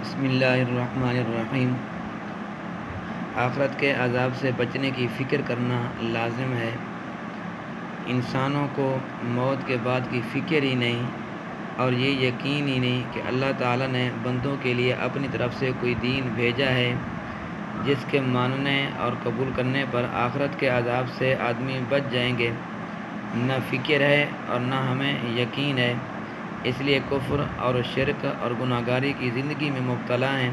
بسم اللہ الرحمن الرحیم۔ آخرت کے عذاب سے بچنے کی فکر کرنا لازم ہے۔ انسانوں کو موت کے بعد کی فکر ہی نہیں اور یہ یقین ہی نہیں کہ اللہ تعالیٰ نے بندوں کے لیے اپنی طرف سے کوئی دین بھیجا ہے جس کے ماننے اور قبول کرنے پر آخرت کے عذاب سے آدمی بچ جائیں گے، نہ فکر ہے اور نہ ہمیں یقین ہے۔ اس لیے کفر اور شرک اور گناہ گاری کی زندگی میں مبتلا ہیں۔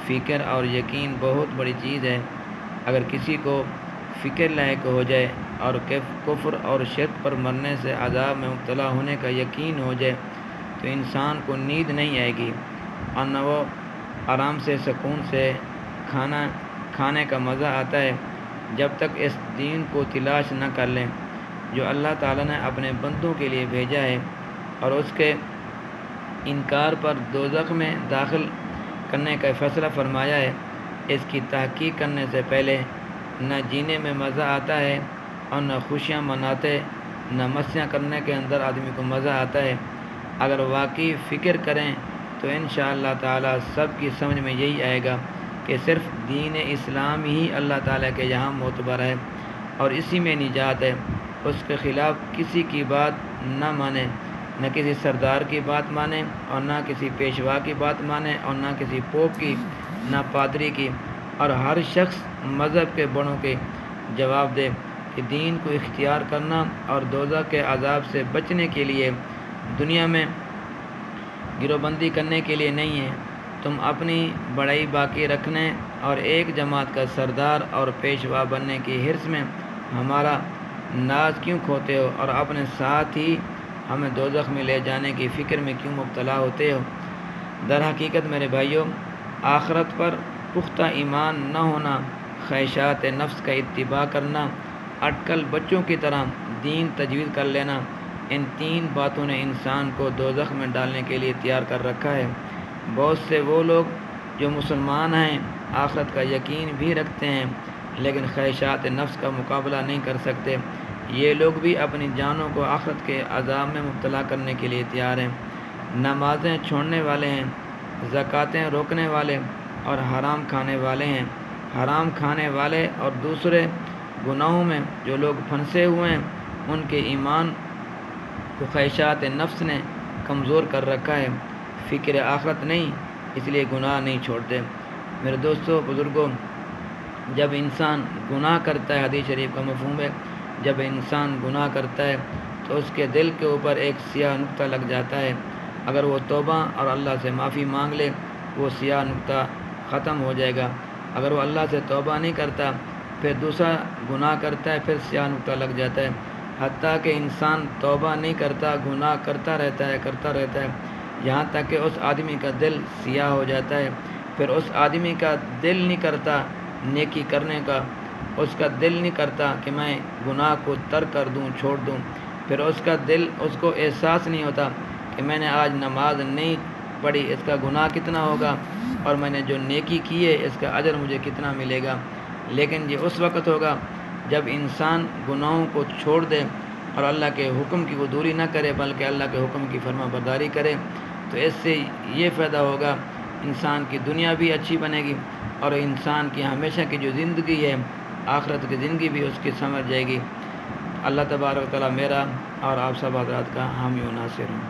فکر اور یقین بہت بڑی چیز ہے۔ اگر کسی کو فکر لاحق ہو جائے اور کفر اور شرک پر مرنے سے عذاب میں مبتلا ہونے کا یقین ہو جائے تو انسان کو نیند نہیں آئے گی اور نہ وہ آرام سے سکون سے کھانے کا مزہ آتا ہے جب تک اس دین کو تلاش نہ کر لیں جو اللہ تعالیٰ نے اپنے بندوں کے لیے بھیجا ہے، اور اس کے انکار پر دوزخ میں داخل کرنے کا فیصلہ فرمایا ہے۔ اس کی تحقیق کرنے سے پہلے نہ جینے میں مزہ آتا ہے اور نہ خوشیاں مناتے، نہ مسیاں کرنے کے اندر آدمی کو مزہ آتا ہے۔ اگر واقعی فکر کریں تو انشاءاللہ تعالیٰ سب کی سمجھ میں یہی آئے گا کہ صرف دین اسلام ہی اللہ تعالیٰ کے یہاں معتبر ہے اور اسی میں نجات ہے۔ اس کے خلاف کسی کی بات نہ مانے، نہ کسی سردار کی بات مانے اور نہ کسی پیشوا کی بات مانے اور نہ کسی پوپ کی، نہ پادری کی، اور ہر شخص مذہب کے بڑوں کے جواب دے کہ دین کو اختیار کرنا اور دوزخ کے عذاب سے بچنے کے لیے دنیا میں گروہ بندی کرنے کے لیے نہیں ہے۔ تم اپنی بڑائی باقی رکھنے اور ایک جماعت کا سردار اور پیشوا بننے کی حرص میں ہمارا ناز کیوں کھوتے ہو اور اپنے ساتھ ہی ہمیں دوزخ میں لے جانے کی فکر میں کیوں مبتلا ہوتے ہو؟ در حقیقت میرے بھائیوں، آخرت پر پختہ ایمان نہ ہونا، خواہشات نفس کا اتباع کرنا، اٹکل بچوں کی طرح دین تجویز کر لینا، ان تین باتوں نے انسان کو دوزخ میں ڈالنے کے لیے تیار کر رکھا ہے۔ بہت سے وہ لوگ جو مسلمان ہیں، آخرت کا یقین بھی رکھتے ہیں، لیکن خواہشات نفس کا مقابلہ نہیں کر سکتے۔ یہ لوگ بھی اپنی جانوں کو آخرت کے عذاب میں مبتلا کرنے کے لیے تیار ہیں۔ نمازیں چھوڑنے والے ہیں، زکوٰۃیں روکنے والے اور حرام کھانے والے ہیں۔ حرام کھانے والے اور دوسرے گناہوں میں جو لوگ پھنسے ہوئے ہیں، ان کے ایمان کو خواہشات نفس نے کمزور کر رکھا ہے۔ فکر آخرت نہیں، اس لیے گناہ نہیں چھوڑتے۔ میرے دوستو، بزرگوں، جب انسان گناہ کرتا ہے، حدیث شریف کا مفہوم ہے، جب انسان گناہ کرتا ہے تو اس کے دل کے اوپر ایک سیاہ نقطہ لگ جاتا ہے۔ اگر وہ توبہ اور اللہ سے معافی مانگ لے، وہ سیاہ نقطہ ختم ہو جائے گا۔ اگر وہ اللہ سے توبہ نہیں کرتا، پھر دوسرا گناہ کرتا ہے، پھر سیاہ نقطہ لگ جاتا ہے، حتیٰ کہ انسان توبہ نہیں کرتا، گناہ کرتا رہتا ہے یہاں تک کہ اس آدمی کا دل سیاہ ہو جاتا ہے۔ پھر اس آدمی کا دل نہیں کرتا نیکی کرنے کا، اس کا دل نہیں کرتا کہ میں گناہ کو ترک کر دوں، چھوڑ دوں۔ پھر اس کا دل، اس کو احساس نہیں ہوتا کہ میں نے آج نماز نہیں پڑھی، اس کا گناہ کتنا ہوگا، اور میں نے جو نیکی کی ہے اس کا اجر مجھے کتنا ملے گا۔ لیکن یہ اس وقت ہوگا جب انسان گناہوں کو چھوڑ دے اور اللہ کے حکم کی وہ دوری نہ کرے بلکہ اللہ کے حکم کی فرما برداری کرے، تو اس سے یہ فائدہ ہوگا، انسان کی دنیا بھی اچھی بنے گی اور انسان کی ہمیشہ کی جو زندگی ہے، آخرت کی زندگی بھی اس کی سمجھ جائے گی۔ اللہ تبارک و تعالیٰ میرا اور آپ سب حضرات کا حامی و ناصر ہوں۔